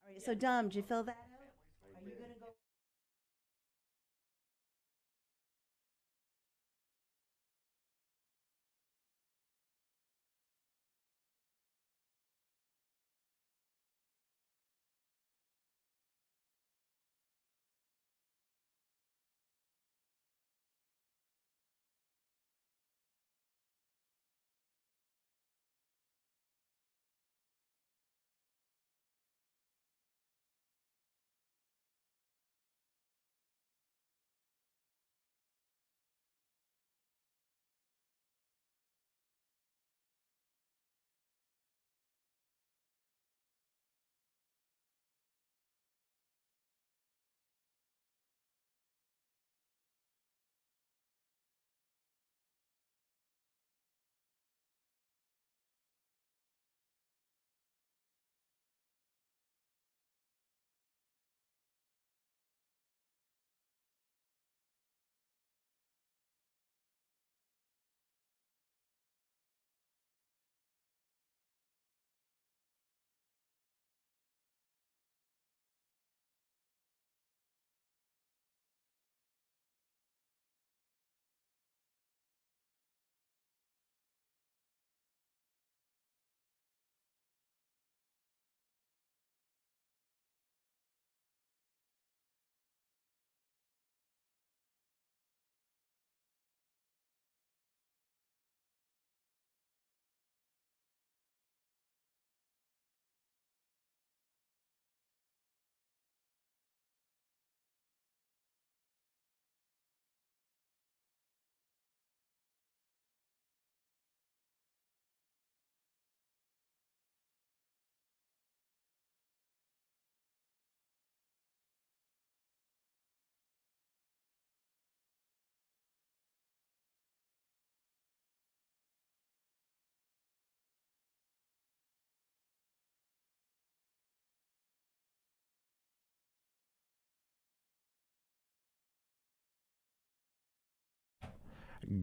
right, so Dom, did you fill that out? Are you gonna go?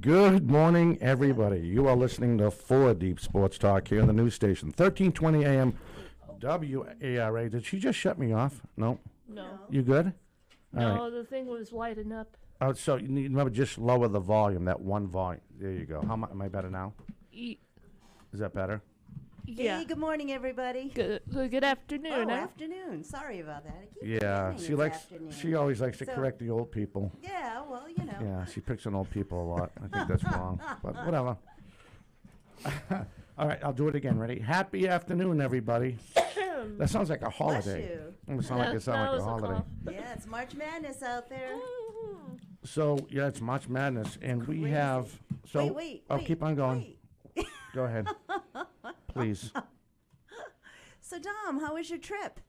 Good morning, everybody. You are listening to 4 Deep Sports Talk here on the news station, 1320 AM WARA. Did she just shut me off? No? No. You good? All right. No, the thing was lighting up. Oh, so you need, remember, just lower the volume, that one volume. There you go. How much, am I better now? E- Is that better? yeah. Hey, good morning, everybody. Good afternoon. Oh, huh? afternoon. Sorry about that. I keep Yeah, forgetting she it's likes. afternoon. She always likes to So- correct the old people. Yeah, well, you know. Yeah, she picks on old people a lot. I think that's wrong, but whatever. All right, I'll do it again. Ready? Happy afternoon, everybody. That sounds like a Bless holiday. you. It sound like That- it sound that like a was a holiday. cough. Yeah, it's March Madness out there. So yeah, it's March Madness, and we crazy. have. So wait. oh, keep on going. wait. Go ahead, please. So, Dom, how was your trip?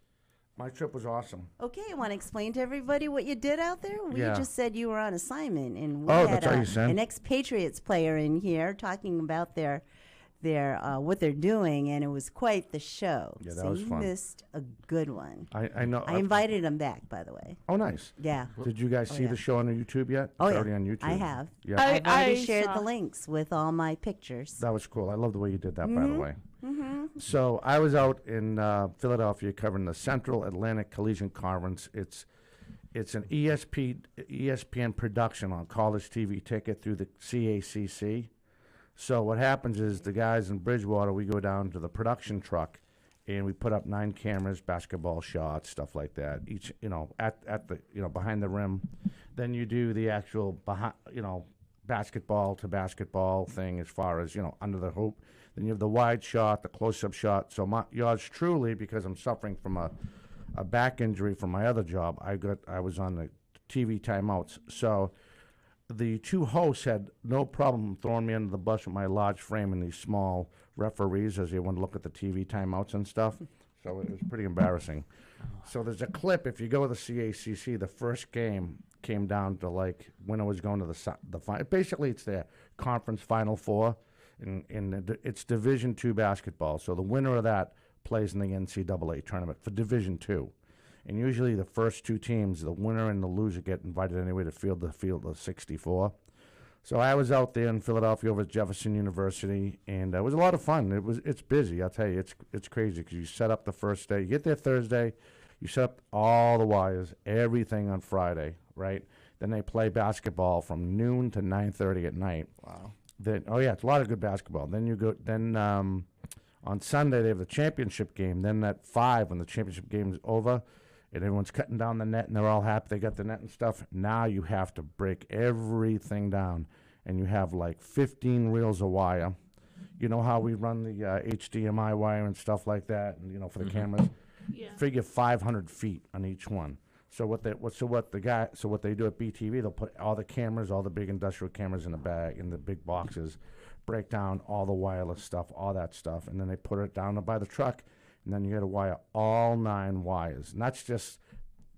My trip was awesome. Okay, I want to explain to everybody what you did out there. We Yeah. just said you were on assignment, and we Oh, had that's right, you said. an ex-Patriots player in here talking about their what they're doing, and it was quite the show. Yeah, that so was you fun. missed a good one. I know. I invited him back, by the way. Oh, nice. Yeah. Did you guys see yeah. the show on YouTube yet? Oh, It's yeah. already on YouTube. I have. Yeah, I- I've already I shared saw. the links with all my pictures. that was cool. I love the way you did that, by the way. Mm-hmm. So I was out in Philadelphia covering the Central Atlantic Collegiate Conference. It's an ESPN production on college TV ticket through the CACC. So what happens is the guys in Bridgewater, we go down to the production truck, and we put up 9 cameras, basketball shots, stuff like that. Each, at the, behind the rim. Then you do the actual behind, basketball to basketball thing as far as under the hoop. Then you have the wide shot, the close-up shot. So yours truly, because I'm suffering from a back injury from my other job, I was on the TV timeouts. So the two hosts had no problem throwing me under the bus with my large frame and these small referees as they want to look at the TV timeouts and stuff. So it was pretty embarrassing. So there's a clip. If you go to the CACC, the first game came down to like when I was going to the final. Basically, it's their conference Final Four, and it's Division II basketball. So the winner of that plays in the NCAA tournament for Division II. And usually the first 2 teams, the winner and the loser, get invited anyway to field of 64. So I was out there in Philadelphia over at Jefferson University, and it was a lot of fun. It's busy, I'll tell you. It's crazy because you set up the first day. You get there Thursday, You set up all the wires, everything on Friday, right? Then they play basketball from noon to 9:30 at night. Wow. Then it's a lot of good basketball. Then you go. Then on Sunday they have the championship game. Then at 5, when the championship game is over, and everyone's cutting down the net and they're all happy they got the net and stuff. Now you have to break everything down, and you have like 15 reels of wire. You know how we run the HDMI wire and stuff like that, and for the cameras. Yeah. Figure 500 feet on each one. So what they do at BTV, they'll put all the cameras, all the big industrial cameras in the bag, in the big boxes, break down all the wireless stuff, all that stuff, and then they put it down by the truck, and then you got to wire all 9 wires. And that's just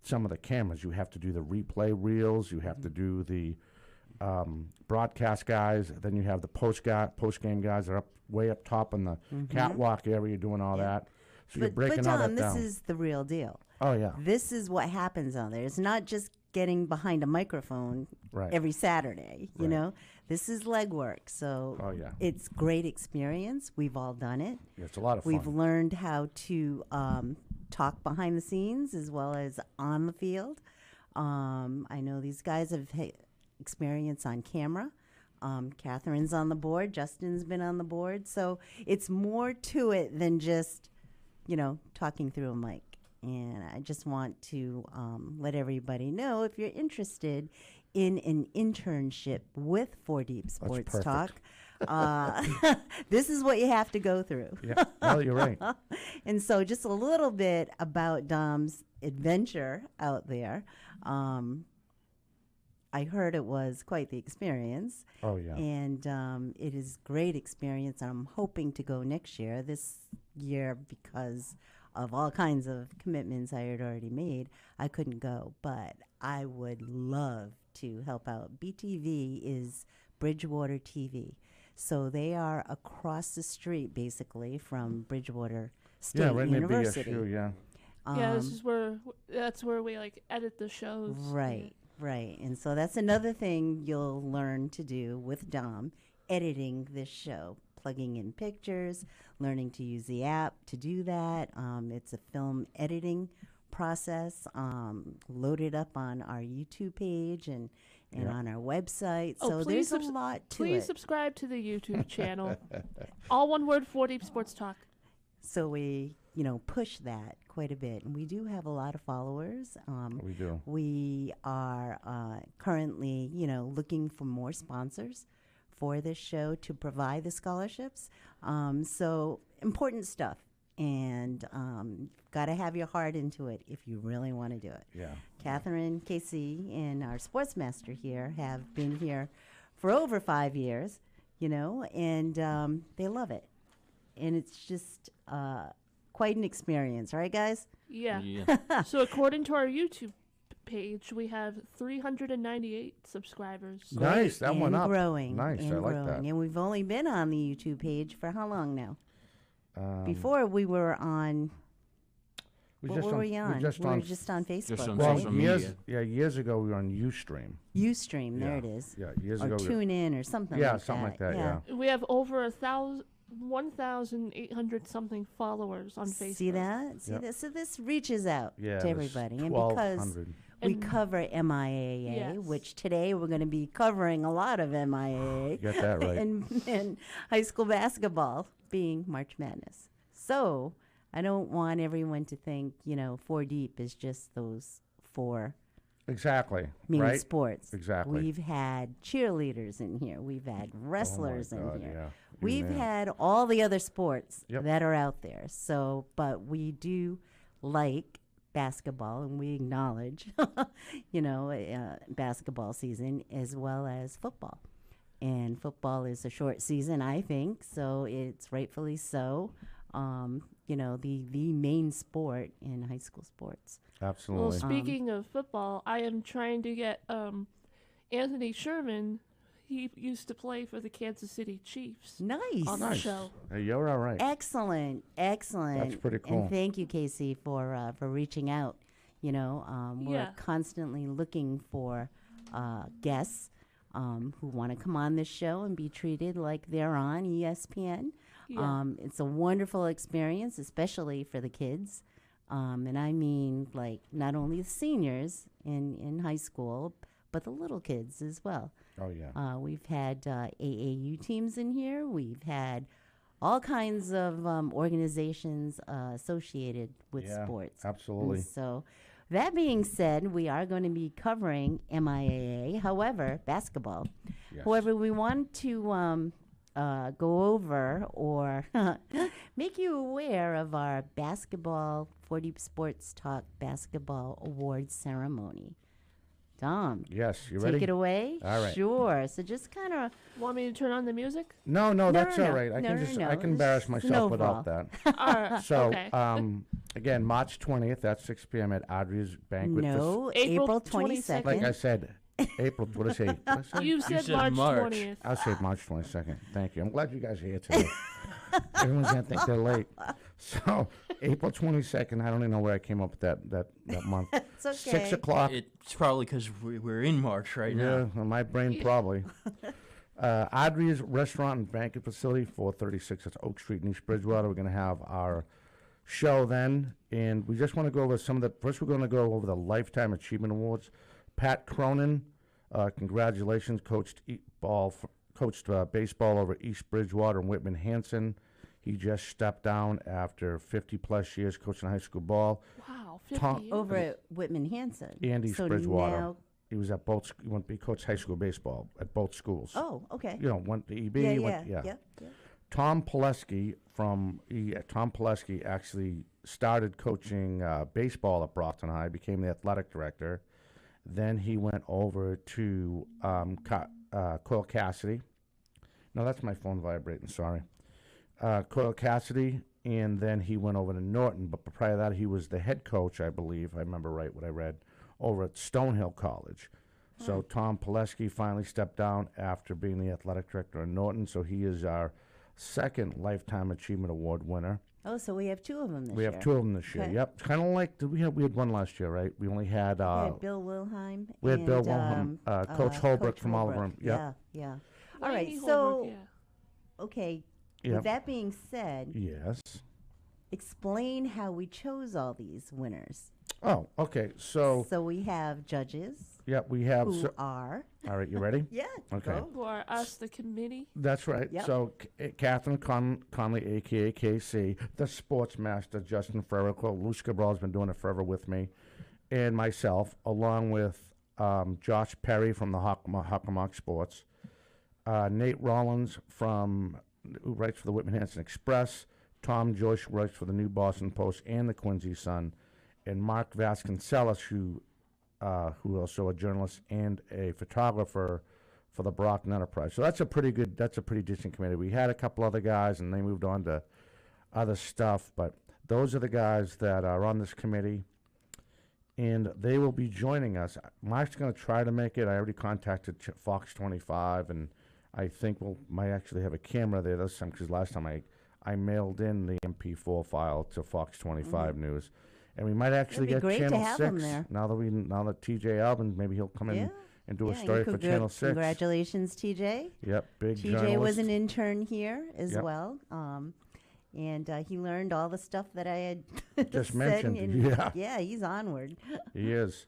some of the cameras. You have to do the replay reels, you have to do the broadcast guys, then you have the post-game guys that are way up top in the catwalk area doing all that. So you're breaking all Tom, that down. this is the real deal. Oh, yeah. This is what happens on there. It's not just getting behind a microphone Right. every Saturday, you Right. know. This is legwork. So Oh, yeah. it's great experience. We've all done it. Yeah, it's a lot of fun. We've learned how to talk behind the scenes as well as on the field. I know these guys have experience on camera. Catherine's on the board. Justin's been on the board. So it's more to it than just, talking through a mic. And I just want to let everybody know, if you're interested in an internship with 4 Deep Sports perfect. Talk, this is what you have to go through. Yeah, well, you're right. And so just a little bit about Dom's adventure out there. I heard it was quite the experience. Oh, yeah. And it is great experience. I'm hoping to go next year. This year, because of all kinds of commitments I had already made, I couldn't go. But I would love to help out. BTV is Bridgewater TV. So they are across the street, basically, from Bridgewater State Yeah, right near University. BSU, yeah. Yeah, that's where we edit the shows. Right, right. And so that's another thing you'll learn to do with Dom, editing this show, plugging in pictures, learning to use the app to do that. It's a film editing process, loaded up on our YouTube page and on our website. Oh, So please there's a lot to Please it. subscribe to the YouTube channel. All one word, 4 Deep Sports Talk. So we, push that quite a bit. And we do have a lot of followers. We do. We are currently, looking for more sponsors for this show to provide the scholarships. So important stuff. And got to have your heart into it if you really want to do it. Yeah. Catherine, Casey, and our sports master here have been here for over 5 years, and they love it. And it's just quite an experience, right, guys? Yeah. Yeah. So according to our YouTube page, we have 398 subscribers. Nice, that and went up. growing. Nice, and I like growing. that. And we've only been on the YouTube page for how long now? Um, Before we were on, we what just were on, we on? We just we on, were just on Facebook, on well, right? social years, media. years ago we were on Ustream. Ustream, there Yeah. it is. Yeah, years Or ago. Tune In or something like that. Yeah, something like that, yeah. We have over 1,800 something followers on Facebook. See that? See Yep. that? So this reaches out Yeah, to there's everybody. And because 1,200. we And- cover MIAA, Yes. which today we're going to be covering a lot of MIAA. You got that right. and high school basketball being March Madness. So I don't want everyone to think, 4 Deep is just those 4 Exactly. main right? sports. Exactly. We've had cheerleaders in here. We've had wrestlers oh my God, in here. Yeah. You We've name it. had all the other sports Yep. that are out there. So, but we do like basketball, and we acknowledge, basketball season as well as football. And football is a short season, I think, so it's rightfully so. The main sport in high school sports. Absolutely. Well, speaking of football, I am trying to get Anthony Sherman. He used to play for the Kansas City Chiefs Nice. on the Nice. show. Hey, you're all right. Excellent. That's pretty cool. And thank you, Casey, for reaching out. We're Yeah. constantly looking for guests who want to come on this show and be treated like they're on ESPN. Yeah. It's a wonderful experience, especially for the kids. And I mean, like, not only the seniors in high school, but the little kids as well. Oh, yeah. We've had AAU teams in here. We've had all kinds of organizations associated with Yeah, sports. absolutely. And so, that being said, we are going to be covering MIAA, however, basketball. Yes. However, we want to go over or make you aware of our basketball 40 Sports Talk Basketball Awards ceremony. Tom, Yes, you ready? take it away. All right. Sure. So just kind of Want me to turn on the music? No, that's no, all right. I no, can no, just no. I can embarrass It's myself an without overall. that. All right. So, okay. again, March 20th at 6 p.m. at Audrey's Banquet. no, April April 22nd. 22nd. Like I said, April. What did I say? What did I say? You said said March March. 20th. I'll say March 22nd. Thank you. I'm glad you guys are here today. Everyone's gonna think they're late. So April 22nd. I don't even know where I came up with that month. It's okay. 6 o'clock. It's probably because we're in March right Yeah, now. well, my brain probably. Audrey's Restaurant and Banquet Facility, 436 at Oak Street in East Bridgewater. We're going to have our show then, and we just want to go over some of the. First, we're going to go over the Lifetime Achievement Awards. Pat Cronin, congratulations, coached baseball over East Bridgewater and Whitman Hanson. He just stepped down after 50 plus years coaching high school ball. Wow, 50 Tom- years. Over at Whitman Hanson. And East so Bridgewater. Now, He was at both. He coached high school baseball at both schools. oh, okay. You know, went to EB. yeah, went, yeah, yeah. yeah. Tom Pileski Tom Pileski actually started coaching baseball at Brockton High, became the athletic director. Then he went over to Coyle Cassidy. No, that's my phone vibrating. Sorry. Coyle Cassidy, and then he went over to Norton. But prior to that, he was the head coach, I believe. I remember right what I read, over at Stonehill College. So Tom Pileski finally stepped down after being the athletic director of Norton. So he is our second Lifetime Achievement Award winner. Oh, so we have two of them this We year. have two of them this year. Okay. Yep, kind of like we had one last year, right? We only had We had Bill Wilhelm. we had and, Bill Wilhelm, Coach Holbrook from Oliver. Holbrook. Yep. Yeah. All Laney right. Holbrook, So, yeah. okay. Yep. With that being said, Yes. explain how we chose all these winners. Oh, okay. So we have judges yeah, we have. who are. All right, you ready? Yeah. Okay. go. Who are us, the committee? That's right. Yep. So Catherine Conley, a.k.a. KC, the sports master, Justin Ferrico, Luce Cabral has been doing it forever with me, and myself, along with Josh Perry from the Hockomock Sports, Nate Rollins who writes for the Whitman Hanson Express, Tom Joyce, who writes for the New Boston Post and the Quincy Sun, and Mark Vasconcelos, who also a journalist and a photographer for the Brockton Enterprise. So that's a pretty decent committee. We had a couple other guys, and they moved on to other stuff, but those are the guys that are on this committee, and they will be joining us. Mark's going to try to make it. I already contacted Fox 25, and I think we might actually have a camera there this time, because last time I mailed in the MP4 file to Fox 25 News. And we might actually It'd get be great to Channel have 6 him there. now that TJ Albin, maybe he'll come in Yeah. and do a Yeah, story for Channel 6. Congratulations, TJ. Yep, big TJ journalist. was an intern here as Yep. well. And he learned all the stuff that I had Just said mentioned, in- yeah. Yeah, he's onward. He is.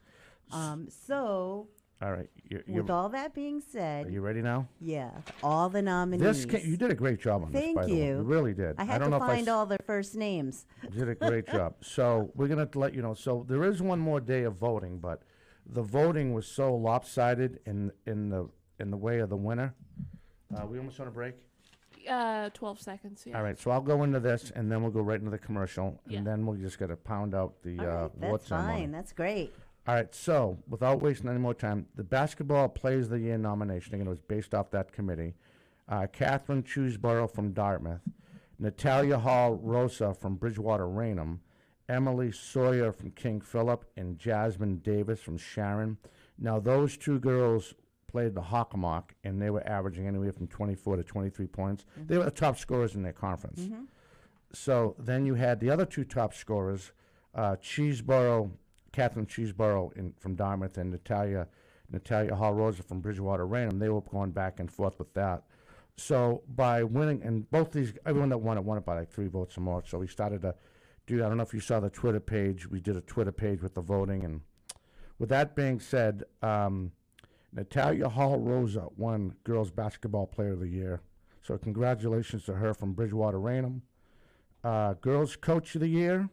So, All right, with all that being are said, you ready now? yeah, all the nominees. You did a great job on this, Thank by the way. you. You really did. I had don't to know find if all their first names. You did a great job. So we're going to let you know. So there is one more day of voting, but the voting was so lopsided in the way of the winner. We almost on a break? 12 seconds, yeah. All right, so I'll go into this, and then we'll go right into the commercial, Yeah. and then we'll just get to pound out the All right, award that's ceremony. fine. That's great. All right, so without wasting any more time, the Basketball Players of the Year nomination, again, it was based off that committee. Catherine Chuseborough from Dartmouth, Natalia Hall Rosa from Bridgewater Raynham, Emily Sawyer from King Philip, and Jasmine Davis from Sharon. Now, those two girls played the Hockomock, and they were averaging anywhere from 24 to 23 points. They were the top scorers in their conference. So then you had the other two top scorers, Catherine Cheseborough from Dartmouth, and Natalia Hall Rosa from Bridgewater Raynham. They were going back and forth with that. So by winning, and everyone that won it by like 3 votes or more. So we started to Dude, I don't know if you saw the Twitter page. We did a Twitter page with the voting. And with that being said, Natalia Hall Rosa won Girls Basketball Player of the Year. So congratulations to her from Bridgewater Raynham. Girls Coach of the Year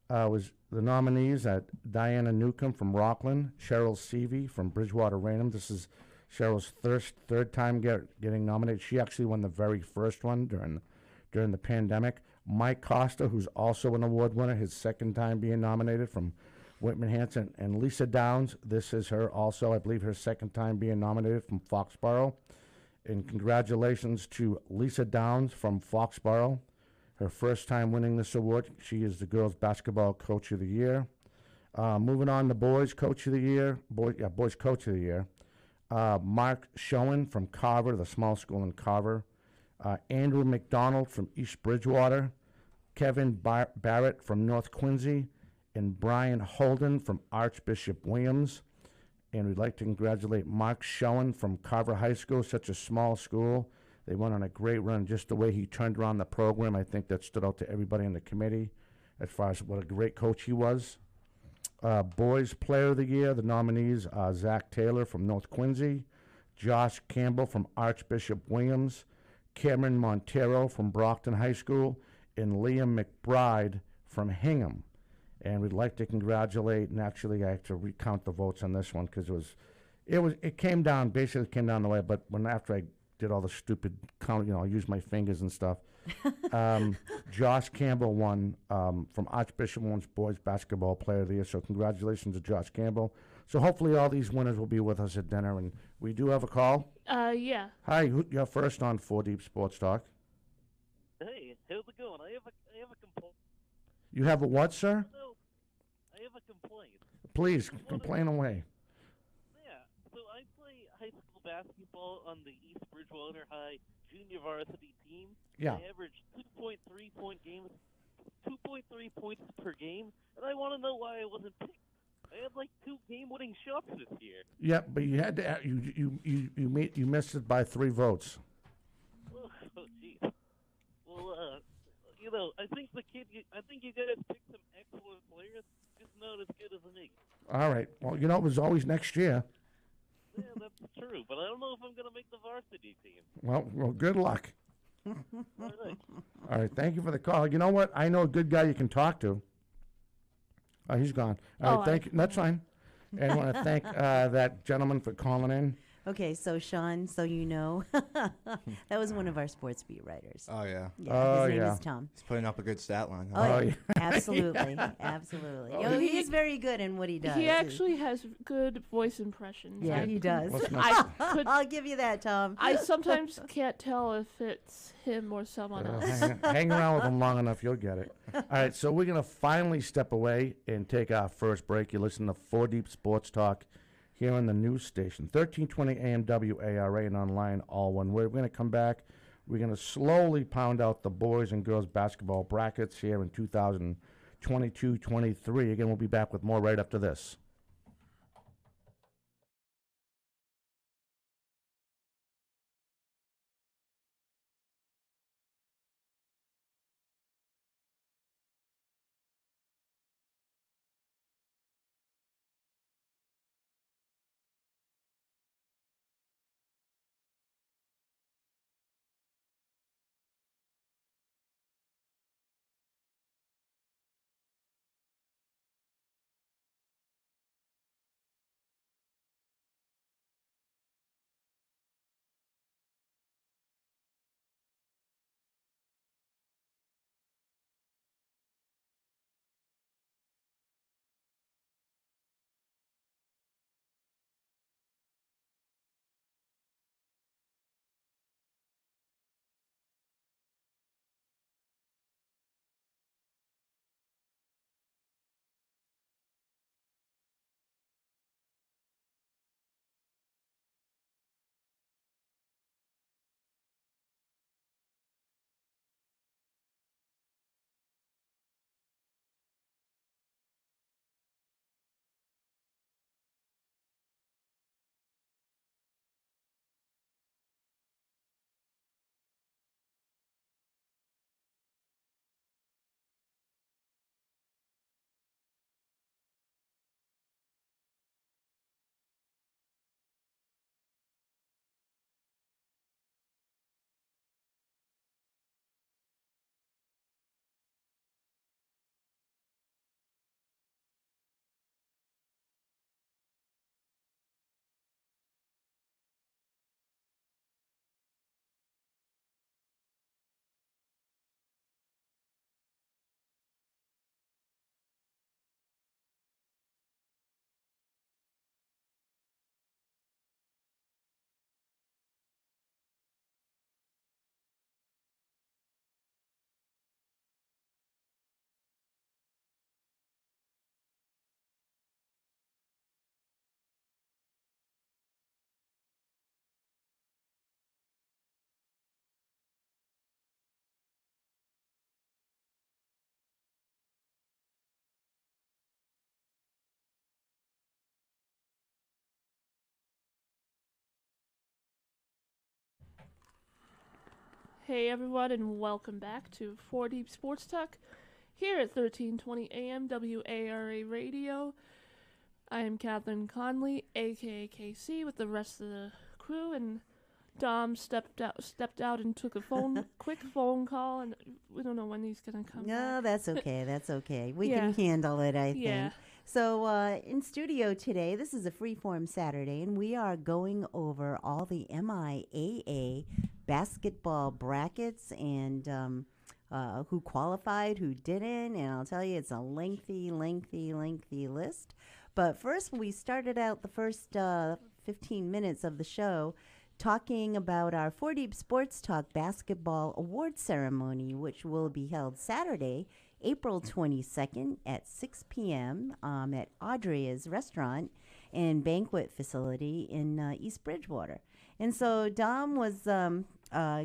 was the nominees at Diana Newcomb from Rockland, Cheryl Seavey from Bridgewater Raynham. This is Cheryl's third time getting nominated. She actually won the very first one during the pandemic. Mike Costa, who's also an award winner, his second time being nominated from Whitman Hanson. And Lisa Downs, this is her also, I believe, her second time being nominated from Foxborough. And congratulations to Lisa Downs from Foxborough, her first time winning this award. She is the Girls Basketball Coach of the Year. Moving on to Boys Coach of the Year. Boys Coach of the Year. Mark Schoen from Carver, the small school in Carver. Andrew McDonald from East Bridgewater. Kevin Barrett from North Quincy. And Brian Holden from Archbishop Williams. And we'd like to congratulate Mark Schoen from Carver High School, such a small school. They went on a great run. Just the way he turned around the program, I think that stood out to everybody in the committee as far as what a great coach he was. Boys Player of the Year, the nominees are Zach Taylor from North Quincy, Josh Campbell from Archbishop Williams, Cameron Montero from Brockton High School, and Liam McBride from Hingham. And we'd like to congratulate, and actually I have to recount the votes on this one because it came down the way, but after I did all the stupid count, I used my fingers and stuff. Josh Campbell won from Archbishop Williams Boys Basketball Player of the Year, so congratulations to Josh Campbell. So hopefully all these winners will be with us at dinner, and we do have a call. Yeah. Hi, you're first on 4 Deep Sports Talk. Hey, how's it going? I have a complaint. You have a what, sir? No, I have a complaint. Please, complain away. Yeah, so I play high school basketball on the East Bridgewater High junior varsity team. Yeah. I average 2.3 points per game, and I want to know why I wasn't picked. I had like 2 game-winning shots this year. Yeah, but you had to. You missed it by 3 votes. Oh, jeez. Well, I think you guys picked some excellent players, just not as good as me. All right. Well, it was always next year. Yeah, that's true, but I don't know if I'm gonna make the varsity team. Well, good luck. All right. All right. Thank you for the call. You know what? I know a good guy you can talk to. Oh, he's gone. All right. Thank you. That's fine. And I want to thank that gentleman for calling in. Okay, so Sean, so you know, that was one of our sports beat writers. Oh, yeah. Yeah, his name is Tom. He's putting up a good stat line. Oh, Huh? yeah. Absolutely, absolutely. He is very good in what he does. He actually has good voice impressions. Yeah, he does. I'll give you that, Tom. I sometimes can't tell if it's him or someone else. Hang around with him long enough, you'll get it. All right, so we're going to finally step away and take our first break. You listen to 4 Deep Sports Talk here on the news station, 1320 AM WARA, and online, all one word. We're going to come back. We're going to slowly pound out the boys and girls basketball brackets here in 2022-23. Again, we'll be back with more right after this. Hey everyone, and welcome back to 4 Deep Sports Talk here at 1320 AM WARA Radio. I am Catherine Conley, aka KC, with the rest of the crew, and Dom stepped out and took a quick phone call, and we don't know when he's gonna come No, back. that's okay. That's okay. We Yeah. can handle it, I Yeah. think. So in studio today, this is a freeform Saturday, and we are going over all the MIAA basketball brackets and who qualified, who didn't. And I'll tell you, it's a lengthy list. But first, we started out the first 15 minutes of the show talking about our 4 Deep Sports Talk Basketball Award Ceremony, which will be held Saturday, April 22nd at 6 p.m. At Audrey's Restaurant and Banquet Facility in East Bridgewater. And so Dom was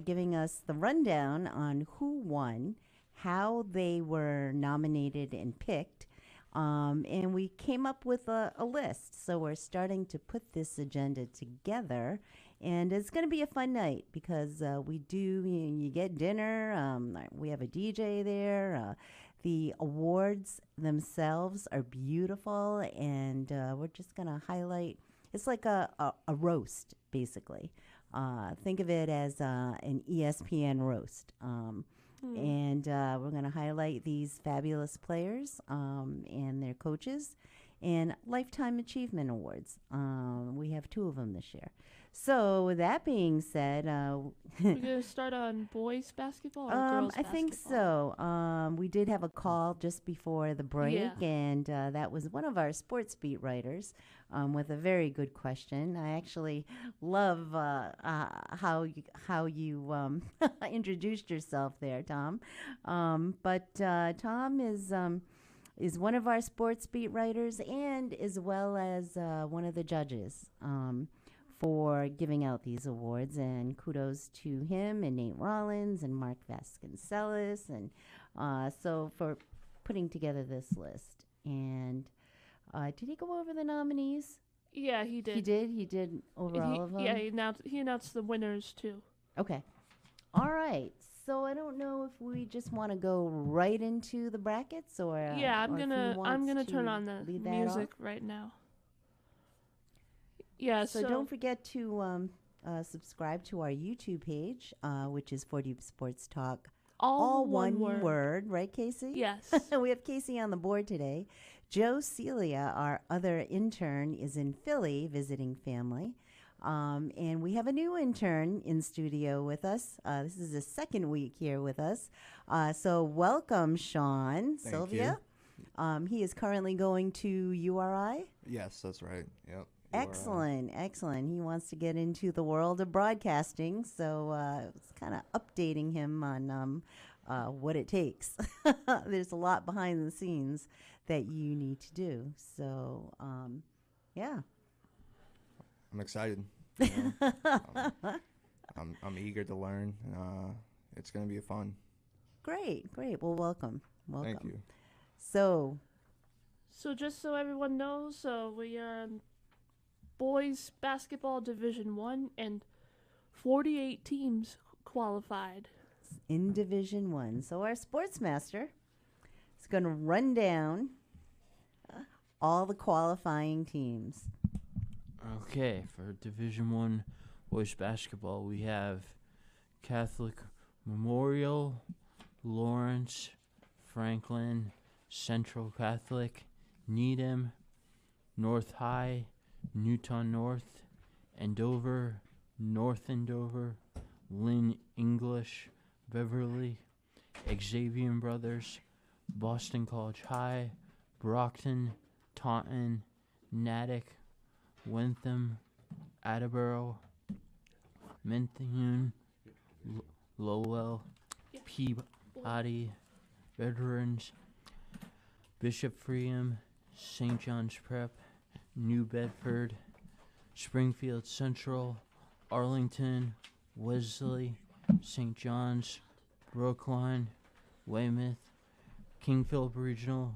giving us the rundown on who won, how they were nominated and picked, and we came up with a list. So we're starting to put this agenda together. And it's going to be a fun night because we do, you get dinner, we have a DJ there. The awards themselves are beautiful, and we're just going to highlight, it's like a roast, basically. Think of it as an ESPN roast. And we're going to highlight these fabulous players and their coaches and Lifetime Achievement Awards. We have 2 of them this year. So with that being said, We're gonna start on boys basketball or girls I think basketball? so. We did have a call just before the break, Yeah. and that was one of our sports beat writers with a very good question. I actually love how you introduced yourself there, Tom. But Tom is one of our sports beat writers and as well as one of the judges for giving out these awards, and kudos to him and Nate Rollins and Mark Vasconcelos, and so for putting together this list. And did he go over the nominees? Yeah, he did. He did over all of them? Yeah, he announced the winners too. Okay. All right. So I don't know if we just want to go right into the brackets, or Yeah, or if he I'm wants gonna turn to on the lead that music off. right now. Yeah, So don't forget to subscribe to our YouTube page, which is 4 Deep Sports Talk. All one word, right, Casey? Yes. We have Casey on the board today. Joe Celia, our other intern, is in Philly visiting family. And we have a new intern in studio with us. This is his second week here with us. So welcome, Sean. Thank Sylvia. He is currently going to URI. Yes, that's right. Yep. Excellent, excellent. He wants to get into the world of broadcasting, so it's kind of updating him on what it takes. There's a lot behind the scenes that you need to do. So, yeah. I'm excited. You know. I'm eager to learn. It's going to be fun. Great, great. Well, welcome. Thank you. So just so everyone knows, so we are in boys basketball Division 1, and 48 teams qualified. in Division 1. So our sports master is going to run down all the qualifying teams. Okay, for Division 1 boys basketball, we have Catholic Memorial, Lawrence, Franklin, Central Catholic, Needham, North High, Newton North, Andover, North Andover, Lynn English, Beverly, Xavier Brothers, Boston College High, Brockton, Taunton, Natick, Wentham, Attleboro, Methuen, Lowell, Peabody, Veterans, Bishop Freeham, St. John's Prep, New Bedford, Springfield Central, Arlington, Wesley, St. John's, Brookline, Weymouth, King Philip Regional,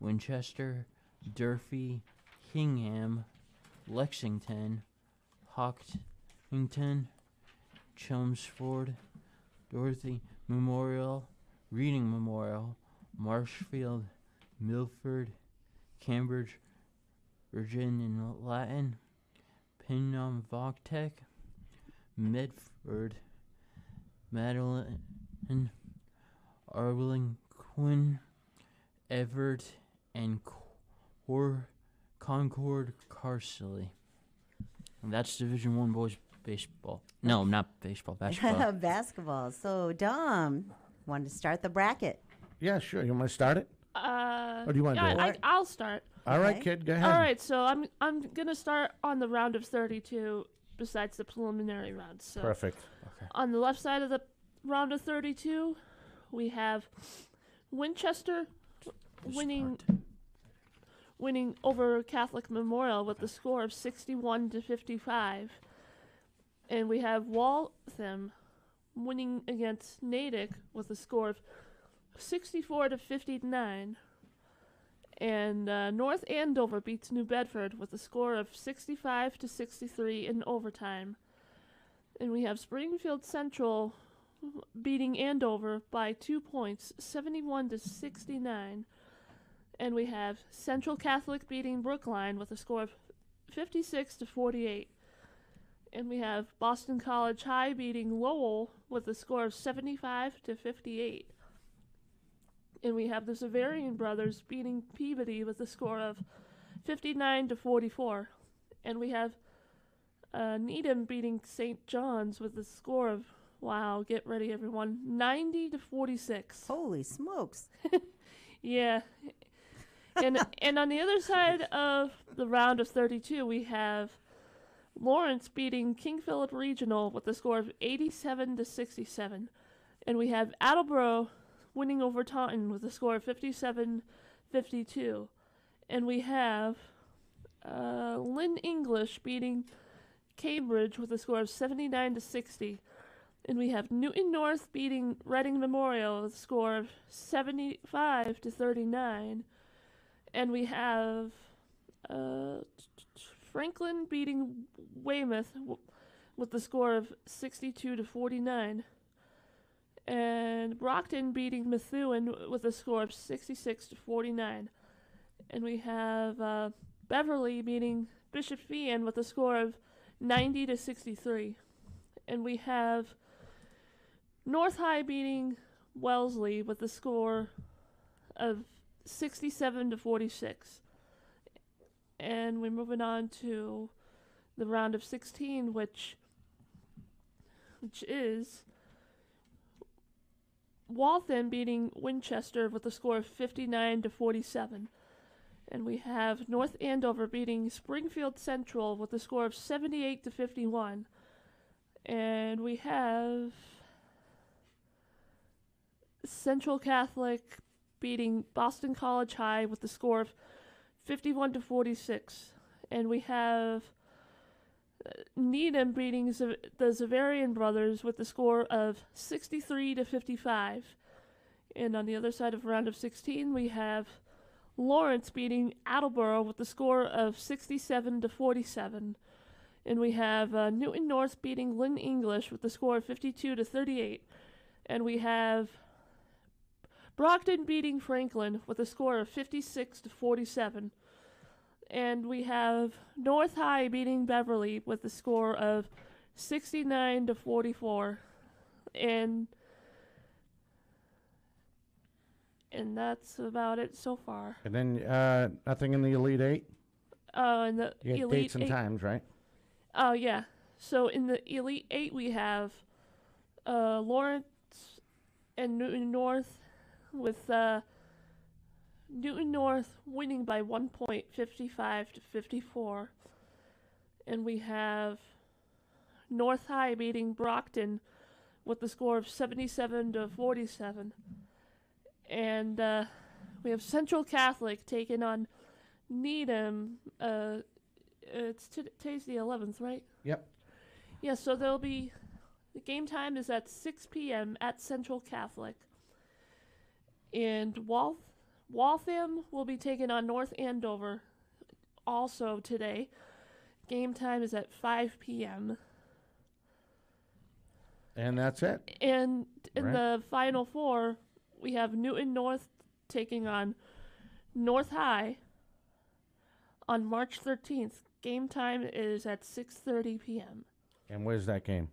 Winchester, Durfee, Hingham, Lexington, Hopkinton, Chelmsford, Dorothy Memorial, Reading Memorial, Marshfield, Milford, Cambridge, Virginia Latin, Pinham Voctec, Medford, Madeline, Arlington, Everett, and Concord Carsley. And that's Division One boys baseball. No, not baseball, basketball. Basketball. So, Dom, wanted to start the bracket. Yeah, sure. You want to start it? Or do you want to do it? I'll start. All right, Okay. Oh, kid, go ahead. All right, so I'm gonna start on the round of 32. Besides the preliminary rounds. So Perfect. on the left side of the round of 32, we have Winchester winning over Catholic Memorial with the score of 61-55, and we have Waltham winning against Natick with a score of 64-59. And North Andover beats New Bedford with a score of 65-63 in overtime. And we have Springfield Central beating Andover by 2 points, 71-69. And we have Central Catholic beating Brookline with a score of 56-48. And we have Boston College High beating Lowell with a score of 75-58. And we have the Zavarian brothers beating Peabody with a score of 59-44. And we have Needham beating St. John's with a score of, wow, get ready everyone, 90-46. Holy smokes. Yeah. And on the other side of the round of 32, we have Lawrence beating King Philip Regional with a score of 87-67. And we have Attleboro winning over Taunton with a score of 57-52. And we have Lynn English beating Cambridge with a score of 79-60. And we have Newton North beating Reading Memorial with a score of 75-39. And we have Franklin beating Weymouth with the score of 62-49. And Brockton beating Methuen with a score of 66-49. And we have Beverly beating Bishop Feehan with a score of 90-63. And we have North High beating Wellesley with a score of 67-46. And we're moving on to the round of 16, which is Waltham beating Winchester with a score of 59-47. And we have North Andover beating Springfield Central with a score of 78-51. And we have Central Catholic beating Boston College High with a score of 51-46. And we have Needham beating the Zavarian brothers with a score of 63-55. And on the other side of round of 16, we have Lawrence beating Attleboro with a score of 67-47. And we have Newton North beating Lynn English with a score of 52-38. And we have Brockton beating Franklin with a score of 56-47. And we have North High beating Beverly with a score of 69-44. And that's about it so far. And then nothing in the Elite Eight? And the You get Elite dates and Eight. times, right? Oh, yeah. So in the Elite Eight, we have Lawrence and Newton North, with Newton North winning by 1 point, 55-54. And we have North High beating Brockton with the score of 77-47. And we have Central Catholic taking on Needham. Today's the 11th, right? Yep. Yeah, so the game time is at 6 p.m. at Central Catholic. And Waltham will be taking on North Andover also today. Game time is at 5 p.m. And that's it. And in Right. the Final Four, we have Newton North taking on North High on March 13th. Game time is at 6:30 p.m. And where's that game?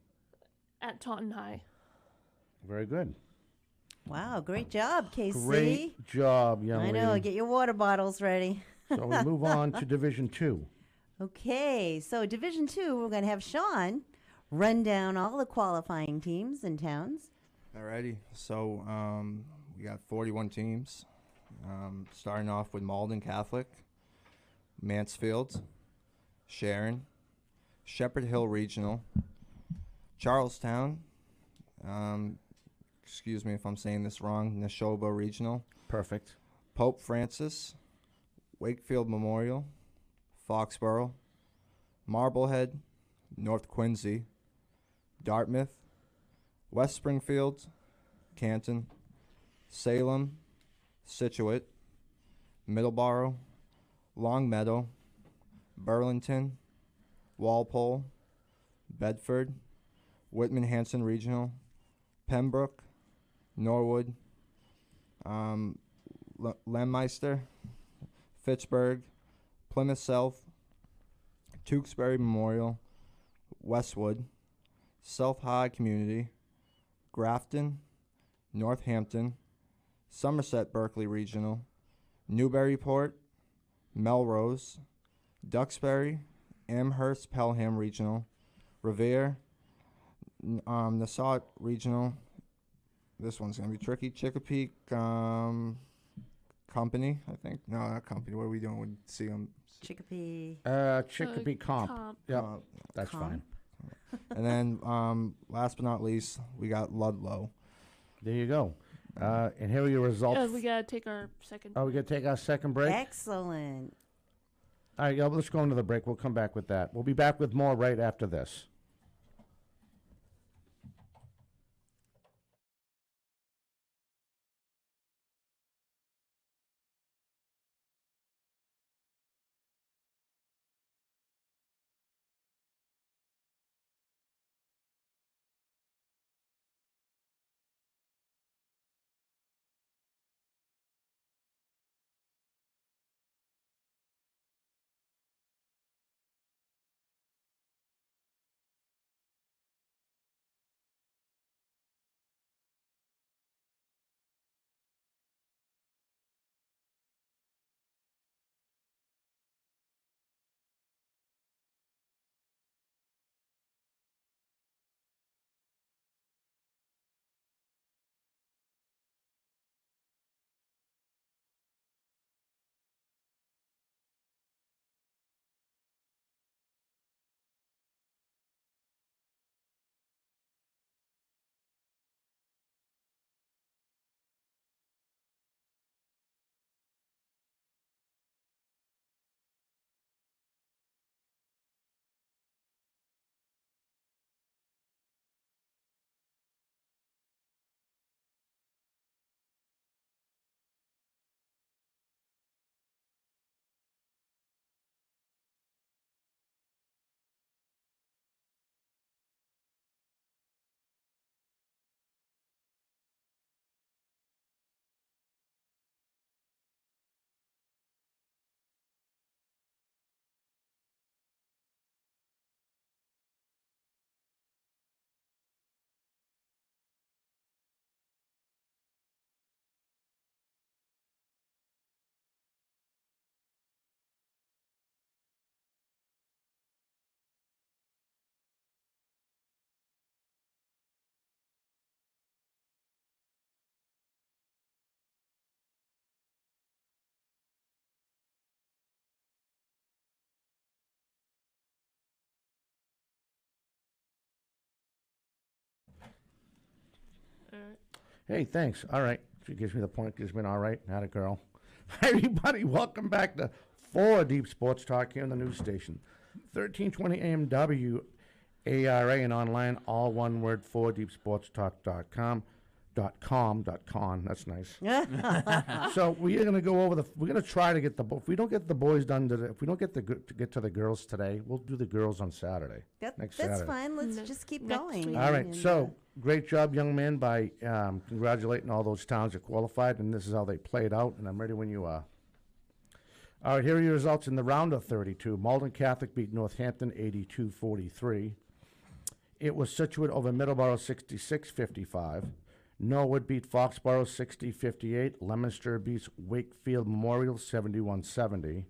at Taunton High. Very good. Wow, great job, KC. Great job, young I lady. know. Get your water bottles ready. So we move on to Division 2. Okay, so Division 2, we're going to have Sean run down all the qualifying teams and towns. Alrighty. So we got 41 teams. Starting off with Malden Catholic, Mansfield, Sharon, Shepherd Hill Regional, Charlestown, excuse me if I'm saying this wrong, Neshoba Regional, Perfect. Pope Francis, Wakefield Memorial, Foxborough, Marblehead, North Quincy, Dartmouth, West Springfield, Canton, Salem, Scituate, Middleborough, Longmeadow, Burlington, Walpole, Bedford, Whitman-Hanson Regional, Pembroke, Norwood, Lemeister, Fitchburg, Plymouth South, Tewksbury Memorial, Westwood, South High Community, Grafton, Northampton, Somerset Berkeley Regional, Newburyport, Melrose, Duxbury, Amherst Pelham Regional, Revere, Nassau Regional. This one's going to be tricky. Chicopee Company, I think. No, not Company. What are we doing with CM? Chicopee. Chicopee Comp. Yep, that's Comp. fine. And then last but not least, we got Ludlow. There you go. And here are your results. Yeah, we gotta take our second. Oh, we got to take our second break? Excellent. All right, let's go into the break. We'll come back with that. We'll be back with more right after this. Hey, thanks. All right. She gives me the point. Gives me an all right. Not a girl. Hi, everybody. Welcome back to 4 Deep Sports Talk here on the news station. 1320 AM WARA and online, all one word, 4deepsportstalk.com. .com. That's nice. So we're going to go over we're going to try to get if we don't get the boys done today, if we don't get to get to the girls today, we'll do the girls on Saturday. That's Saturday. fine. Let's just keep Next going. week. All right. And, So great job, young man, by congratulating all those towns that qualified, and this is how they played out, and I'm ready when you are. All right, here are your results in the round of 32. Malden Catholic beat Northampton 82-43. It was Situate over Middleborough 66-55. Norwood beat Foxborough 60-58. Leominster beats Wakefield Memorial 71-70.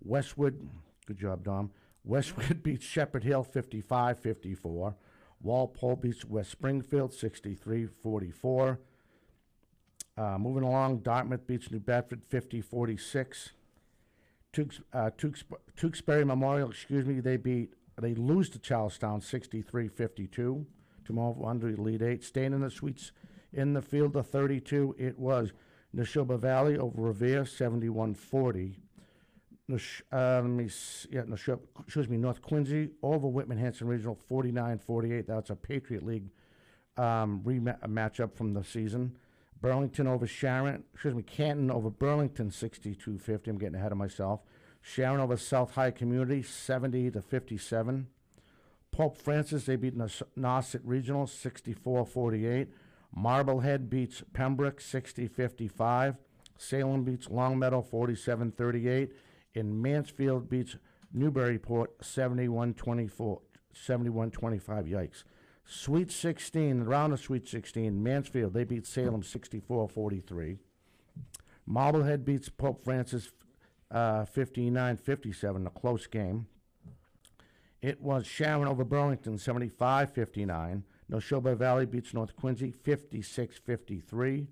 Westwood, good job, Dom. Westwood beats Shepherd Hill 55-54. Walpole beats West Springfield 63-44. Moving along, Dartmouth beats New Bedford 50-46. Tewksbury Memorial, they lose to Charlestown 63-52 to move on to Elite Eight. Staying in the suites in the field of 32, it was Neshoba Valley over Revere 71-40. North Quincy over Whitman Hanson Regional 49-48. That's a Patriot League matchup from the season. Canton over Burlington 62-50. I'm getting ahead of myself. Sharon over South High Community 70-57. Pope Francis, they beat Nauset Regional 64-48. Marblehead beats Pembroke 60-55. Salem beats Longmeadow 47-38. And Mansfield beats Newburyport 71-25. Yikes. Sweet 16, the round of Sweet 16, Mansfield, they beat Salem 64-43. Marblehead beats Pope Francis 59-57, a close game. It was Sharon over Burlington 75-59. Neshoba Valley beats North Quincy 56-53.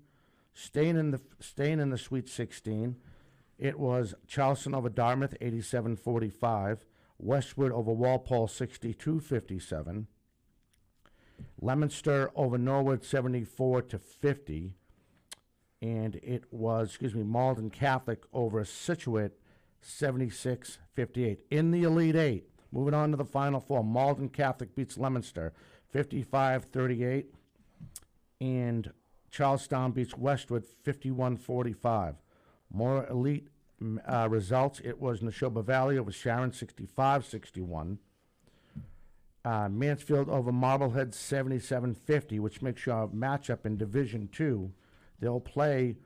Staying in the Sweet 16, it was Charleston over Dartmouth 87-45. Westwood over Walpole 62-57. Leominster over Norwood 74-50. And it was, Malden Catholic over Situate 76-58. In the Elite Eight, moving on to the Final Four, Malden Catholic beats Leominster 55-38. And Charlestown beats Westwood 51-45. More elite results, it was Neshoba Valley over Sharon 65-61. Mansfield over Marblehead 77-50, which makes you a matchup in Division 2. They'll play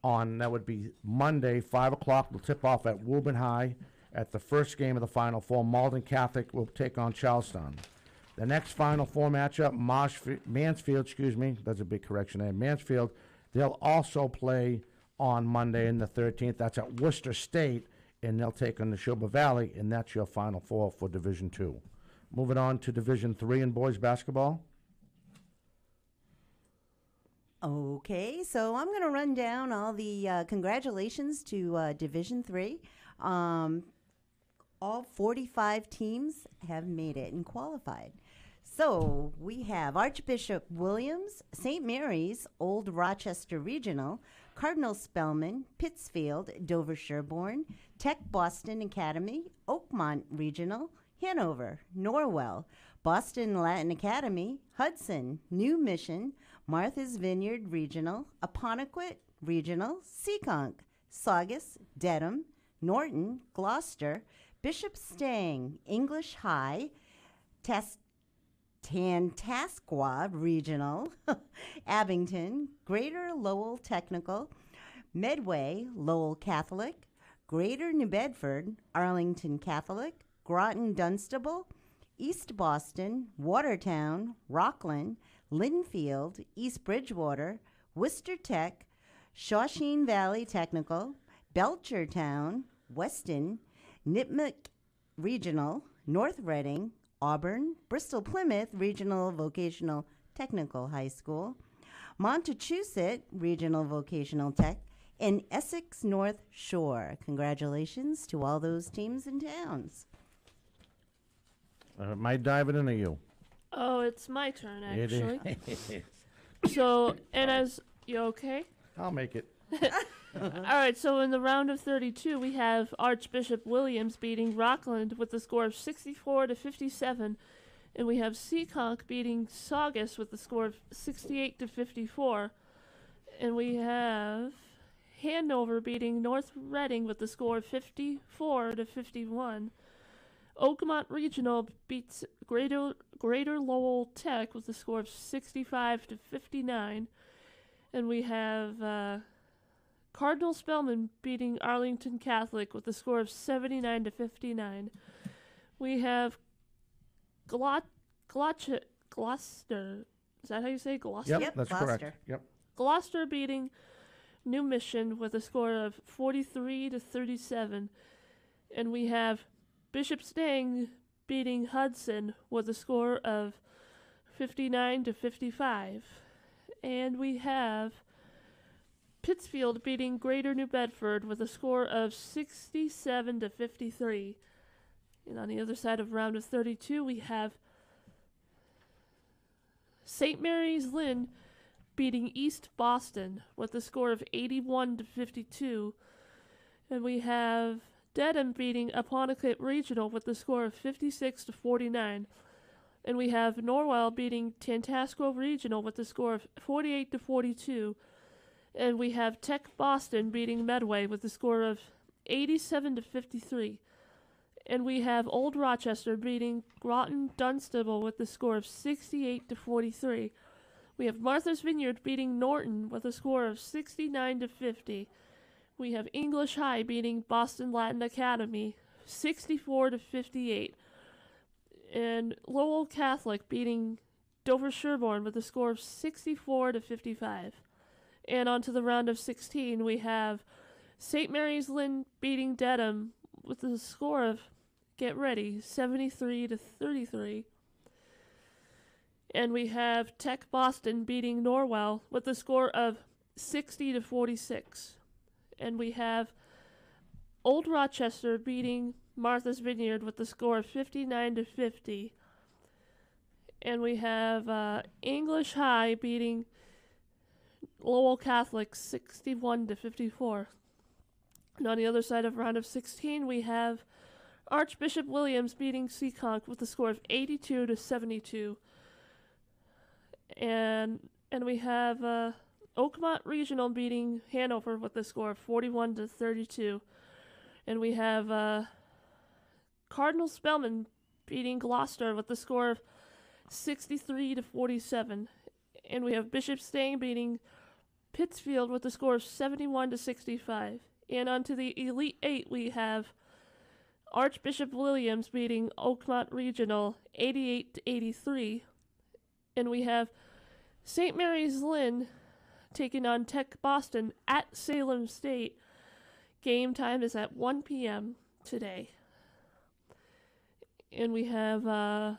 on, that would be Monday, 5 o'clock. They'll tip off at Woburn High at the first game of the Final Four. Malden Catholic will take on Charlestown. The next Final Four matchup, Mansfield, that's a big correction there. Mansfield, they'll also play on Monday in the 13th. That's at Worcester State, and they'll take on Neshoba Valley, and that's your Final Four for Division 2. Moving on to Division 3 in boys basketball. Okay, so I'm going to run down all the congratulations to Division 3. All 45 teams have made it and qualified. So we have Archbishop Williams, St. Mary's, Old Rochester Regional, Cardinal Spellman, Pittsfield, Dover Sherborne, Tech Boston Academy, Oakmont Regional, Hanover, Norwell, Boston Latin Academy, Hudson, New Mission, Martha's Vineyard Regional, Apponequet Regional, Seekonk, Saugus, Dedham, Norton, Gloucester, Bishop Stang, English High, Tantasqua Regional, Abington, Greater Lowell Technical, Medway, Lowell Catholic, Greater New Bedford, Arlington Catholic, Groton Dunstable, East Boston, Watertown, Rockland, Linfield, East Bridgewater, Worcester Tech, Shawshene Valley Technical, Belchertown, Weston, Nipmuc Regional, North Reading, Auburn, Bristol Plymouth Regional Vocational Technical High School, Montechusett Regional Vocational Tech, and Essex North Shore. Congratulations to all those teams and towns. Am I diving in or you? Oh, it's my turn, actually. It is. So, and as you okay? I'll make it. All right, so in the round of 32, we have Archbishop Williams beating Rockland with the score of 64-57, and we have Seekonk beating Saugus with the score of 68-54, and we have Hanover beating North Reading with the score of 54-51. Oakmont Regional beats Greater Lowell Tech with a score of 65-59. And we have Cardinal Spellman beating Arlington Catholic with a score of 79-59. We have Gloucester. Is that how you say Gloucester? Yep, that's Gloucester. correct. Yep. Gloucester beating New Mission with a score of 43-37. And we have Bishop Stang beating Hudson with a score of 59-55. And we have Pittsfield beating Greater New Bedford with a score of 67-53. And on the other side of round of 32, we have St. Mary's Lynn beating East Boston with a score of 81-52. And we have Dedham beating Apponequet Regional with a score of 56-49. And we have Norwell beating Tantasco Regional with a score of 48-42. And we have Tech Boston beating Medway with a score of 87-53. And we have Old Rochester beating Groton Dunstable with a score of 68-43. We have Martha's Vineyard beating Norton with a score of 69-50. We have English High beating Boston Latin Academy 64-58. And Lowell Catholic beating Dover Sherborne with a score of 64-55. And on to the round of 16, we have St. Mary's Lynn beating Dedham with a score of, get ready, 73-33. And we have Tech Boston beating Norwell with a score of 60-46. And we have Old Rochester beating Martha's Vineyard with a score of 59-50. And we have English High beating Lowell Catholic 61-54. And on the other side of round of 16, we have Archbishop Williams beating Seekonk with a score of 82-72. And we have Oakmont Regional beating Hanover with a score of 41-32. And we have Cardinal Spellman beating Gloucester with a score of 63-47. And we have Bishop Stang beating Pittsfield with a score of 71-65. And on to the Elite Eight, we have Archbishop Williams beating Oakmont Regional 88-83. And we have St. Mary's Lynn taking on Tech Boston at Salem State. Game time is at 1 p.m. today. And we have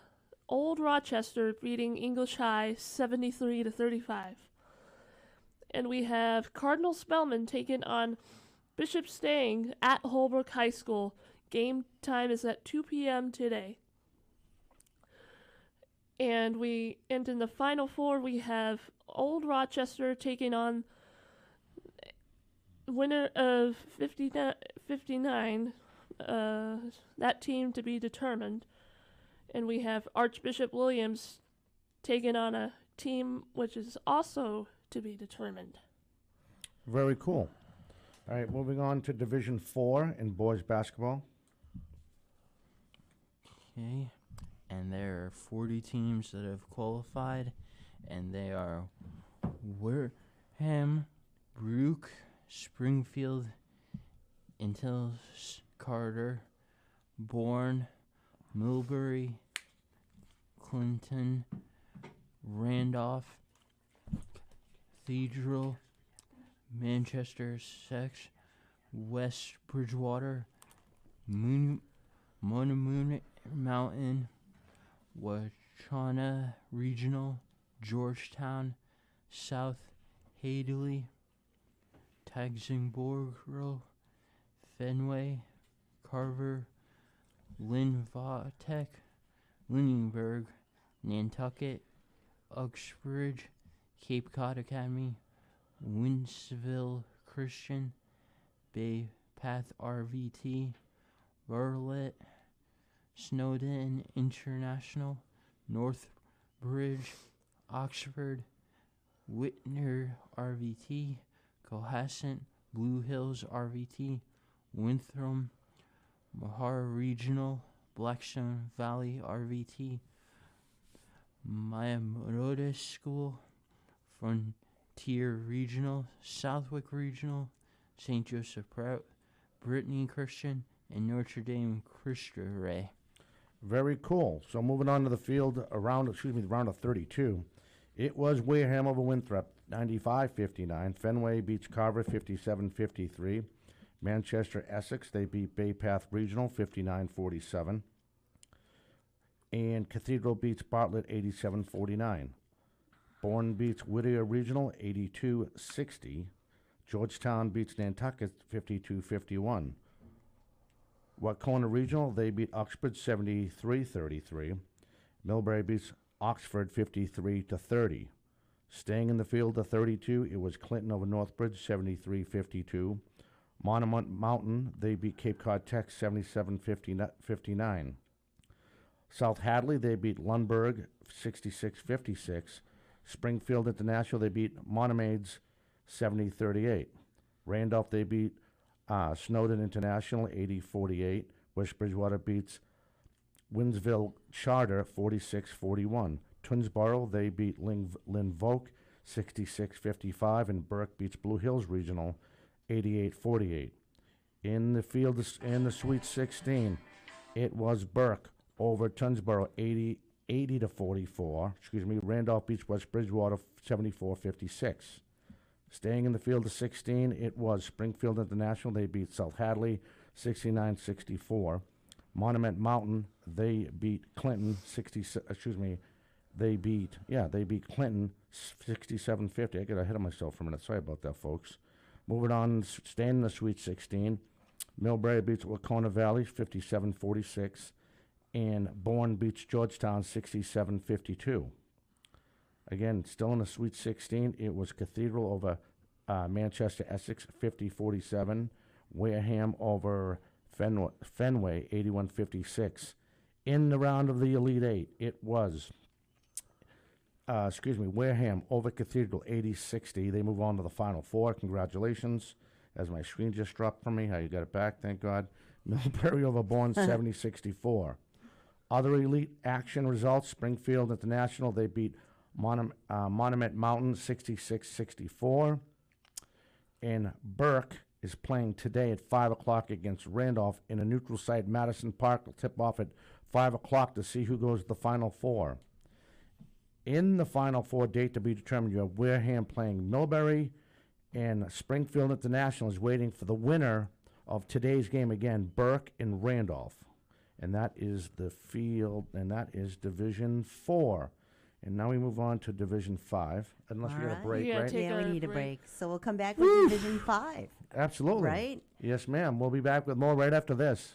Old Rochester beating English High 73-35. And we have Cardinal Spellman taking on Bishop Stang at Holbrook High School. Game time is at 2 p.m. today. And in the Final Four, we have Old Rochester taking on winner of 59, that team to be determined. And we have Archbishop Williams taking on a team which is also to be determined. Very cool. All right, moving on to Division 4 in boys basketball. Okay. And there are 40 teams that have qualified, and they are Wareham, Brooke, Springfield, Intills, Carter, Bourne, Millbury, Clinton, Randolph, Cathedral, Manchester, Sex, West Bridgewater, Moon Mountain, Wachana Regional, Georgetown, South Hadley, Tagsingborg, Fenway, Carver, Linvatech, Lunenburg, Nantucket, Uxbridge, Cape Cod Academy, Winsville Christian, Bay Path RVT, Burlett, Snowden International, Northbridge, Oxford, Whitner RVT, Cohasset, Blue Hills RVT, Winthrop, Mahara Regional, Blackstone Valley RVT, Mayamurode School, Frontier Regional, Southwick Regional, St. Joseph Prout, Brittany Christian, and Notre Dame Christa Ray. Very cool. So moving on to the field round of 32. It was Wareham over Winthrop, 95-59. Fenway beats Carver, 57-53. Manchester Essex, they beat Bay Path Regional, 59-47. And Cathedral beats Bartlett, 87-49. Bourne beats Whittier Regional, 82-60. Georgetown beats Nantucket, 52-51. Wacona Regional, they beat Uxbridge 73-33. Millbury beats Oxford 53-30. Staying in the field to 32, it was Clinton over Northbridge 73-52. Monument Mountain, they beat Cape Cod Tech 77-59. South Hadley, they beat Lundberg 66-56. Springfield International, they beat Montemaids 70-38. Randolph, they beat Snowden International 80-48. West Bridgewater beats Winsville Charter 46-41. Twinsboro, they beat Linvoke 66-55, and Burke beats Blue Hills Regional 88-48. In the field, in the Sweet 16, it was Burke over Twinsboro 80-44. Randolph beats West Bridgewater 74-56. Staying in the field of 16, it was Springfield International. They beat South Hadley 69-64. Monument Mountain, they beat Clinton they beat Clinton 67-50. I got ahead of myself for a minute. Sorry about that, folks. Moving on, staying in the Sweet 16, Millbury beats Wacona Valley 57-46, and Bourne beats Georgetown 67-52. Again, still in the Sweet 16, it was Cathedral over Manchester Essex 50-47, Wareham over Fenway 81-56. In the round of the Elite Eight, it was Wareham over Cathedral 80-60. They move on to the Final Four. Congratulations. As my screen just dropped from me, how you got it back, thank God. Millbury over Bourne 70-64. Other elite action results, Springfield International, they beat Monument Mountain 66-64. And Burke is playing today at 5 o'clock against Randolph in a neutral site. Madison Park will tip off at 5 o'clock to see who goes to the Final Four. In the Final Four, date to be determined, you have Wareham playing Millbury, and Springfield International is waiting for the winner of today's game again, Burke and Randolph. And that is the field, and that is Division 4. And now we move on to Division 5, unless we got a break, right? Take Yeah, we need a break. break. So we'll come back with Division 5. Absolutely. Right? Yes, ma'am. We'll be back with more right after this.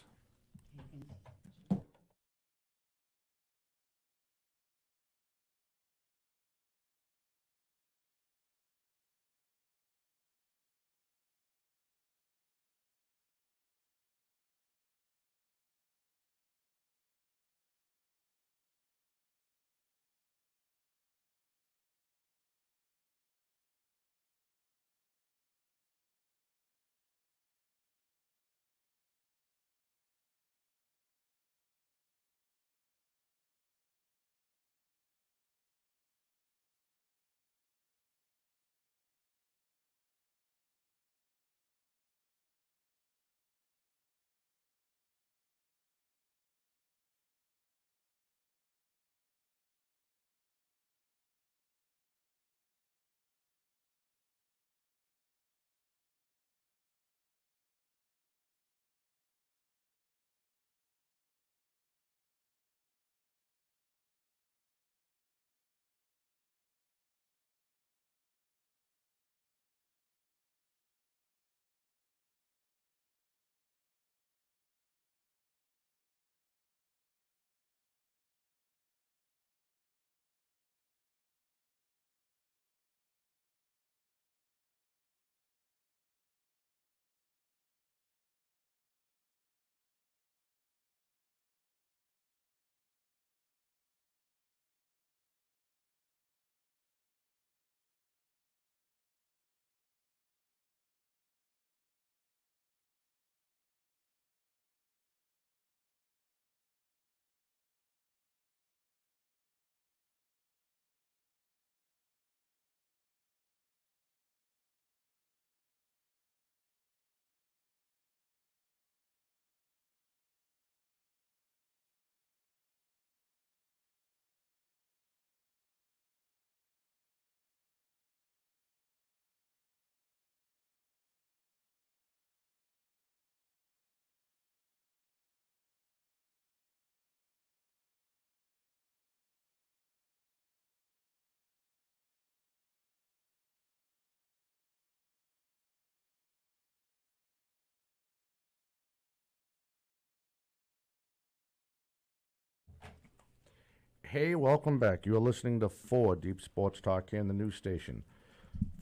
Hey, welcome back. You're listening to 4 Deep Sports Talk here in the news station.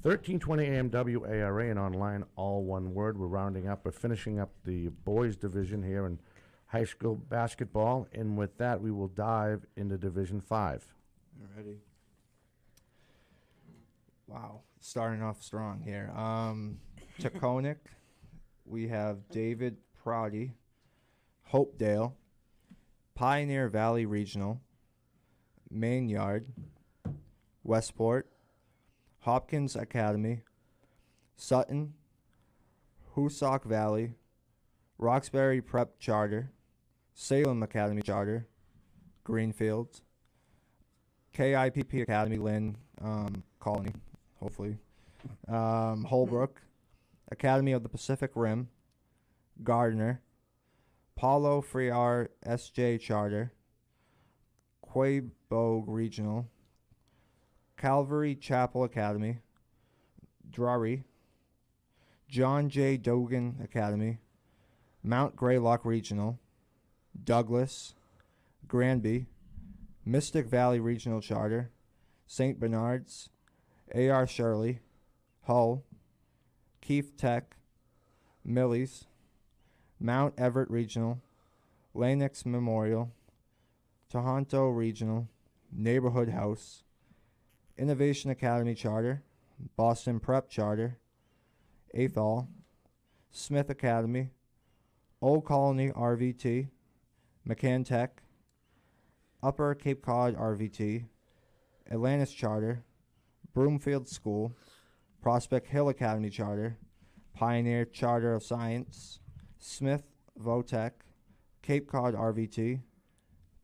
1320 AM WARA and online, all one word. We're rounding up. We're finishing up the boys division here in high school basketball. And with that, we will dive into Division 5. Alrighty. Wow. Starting off strong here. Taconic, we have David Prouty, Hopedale, Pioneer Valley Regional, Mainyard, Westport, Hopkins Academy, Sutton, Hoosok Valley, Roxbury Prep Charter, Salem Academy Charter, Greenfield, KIPP Academy Lynn Colony, hopefully, Holbrook, Academy of the Pacific Rim, Gardner, Paulo Freire SJ Charter, Quabo Regional, Calvary Chapel Academy, Drury, John J. Dogan Academy, Mount Greylock Regional, Douglas, Granby, Mystic Valley Regional Charter, St. Bernard's, A.R. Shirley, Hull, Keefe Tech, Millie's, Mount Everett Regional, Lennox Memorial, Toronto Regional, Neighborhood House, Innovation Academy Charter, Boston Prep Charter, Athol, Smith Academy, Old Colony RVT, McCann Tech, Upper Cape Cod RVT, Atlantis Charter, Broomfield School, Prospect Hill Academy Charter, Pioneer Charter of Science, Smith Votech, Cape Cod RVT,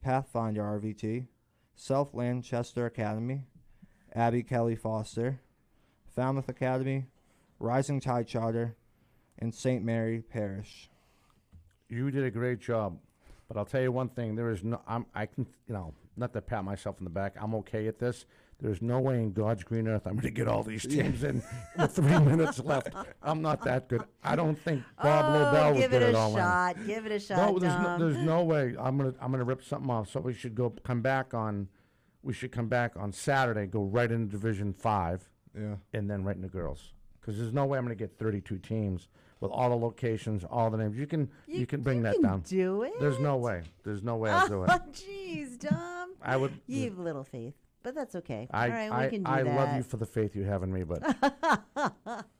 Pathfinder RVT, South Lanchester Academy, Abby Kelly Foster, Falmouth Academy, Rising Tide Charter, and St. Mary Parish. You did a great job, but I'll tell you one thing: there is no. I can, not to pat myself in the back. I'm okay at this. There's no way in God's green earth I'm going to get all these teams in with 3 minutes left. I'm not that good. I don't think Bob Lobel was good at all. Give it a shot. No, Dom. there's no way. I'm gonna rip something off. So we should come back on Saturday. Go right into Division 5. Yeah. And then right into girls. Because there's no way I'm going to get 32 teams with all the locations, all the names. You can bring that down. Do it. There's no way. I'll do it. Oh, jeez, Dom. I would. You have little faith, but that's okay. All right, we can do I that. love you for the faith you have in me, but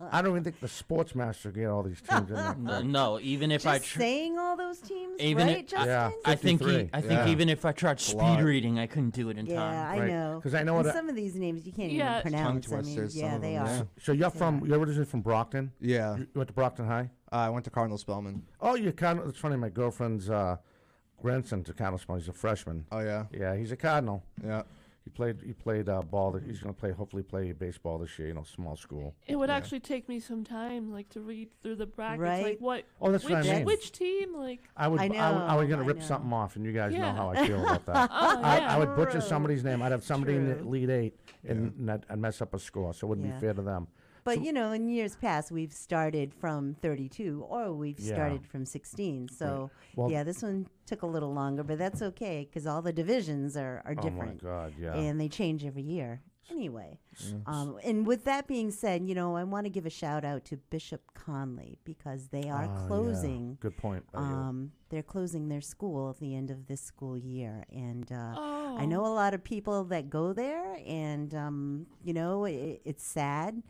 I don't even think the sports master get all these teams in there. No, even if Just saying all those teams, even right, if- Justin? Yeah. I think 53. even if I tried speed lot. reading, I couldn't do it in Yeah, time. I know. 'Cause I know And what some of these names you can't Yeah. even pronounce. Tongue twisters, some yeah, of they them, are. yeah. So you're originally from Brockton? Yeah. You went to Brockton High? I went to Cardinal Spellman. Oh, you Cardinal. It's funny. My girlfriend's grandson to Cardinal Spellman. He's a freshman. Oh, yeah. Yeah, he's a Cardinal. Yeah. He played ball. He's going to hopefully play baseball this year. Small school. It would actually take me some time, like, to read through the brackets, Right. like what. Oh, that's what I mean. Which team, like? I was I going to know. rip something off, and you guys know Yeah. how I feel about that. Oh, yeah. I would butcher somebody's name. I'd have somebody in the True. lead 8 and I'd mess up a score, so it wouldn't Yeah. be fair to them. But, in years past, we've started from 32 or we've Yeah. started from 16. So, Well- yeah, this one took a little longer, but that's okay because all the divisions are Oh my different. God, yeah. And they change every year. Anyway, and with that being said, I want to give a shout out to Bishop Conley because they are Oh, yeah. closing. Good point. by you. They're closing their school at the end of this school year, and Oh. I know a lot of people that go there, and it's sad.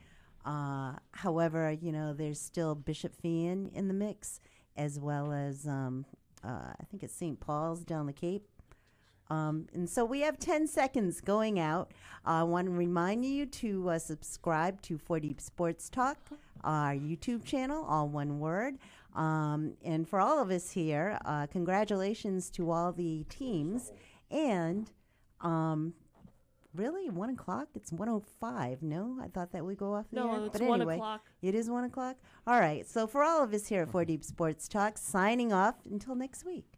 However, there's still Bishop Fian in the mix, as well as I think it's St. Paul's down the Cape. And so we have 10 seconds going out. I want to remind you to subscribe to 4 Deep Sports Talk, our YouTube channel, all one word. And for all of us here, congratulations to all the teams. And really, 1 o'clock? It's 1:05. No, I thought that would go off the No, air. it's But 1 anyway, o'clock. it is 1 o'clock? All right. So for all of us here at 4 Deep Sports Talk, signing off until next week.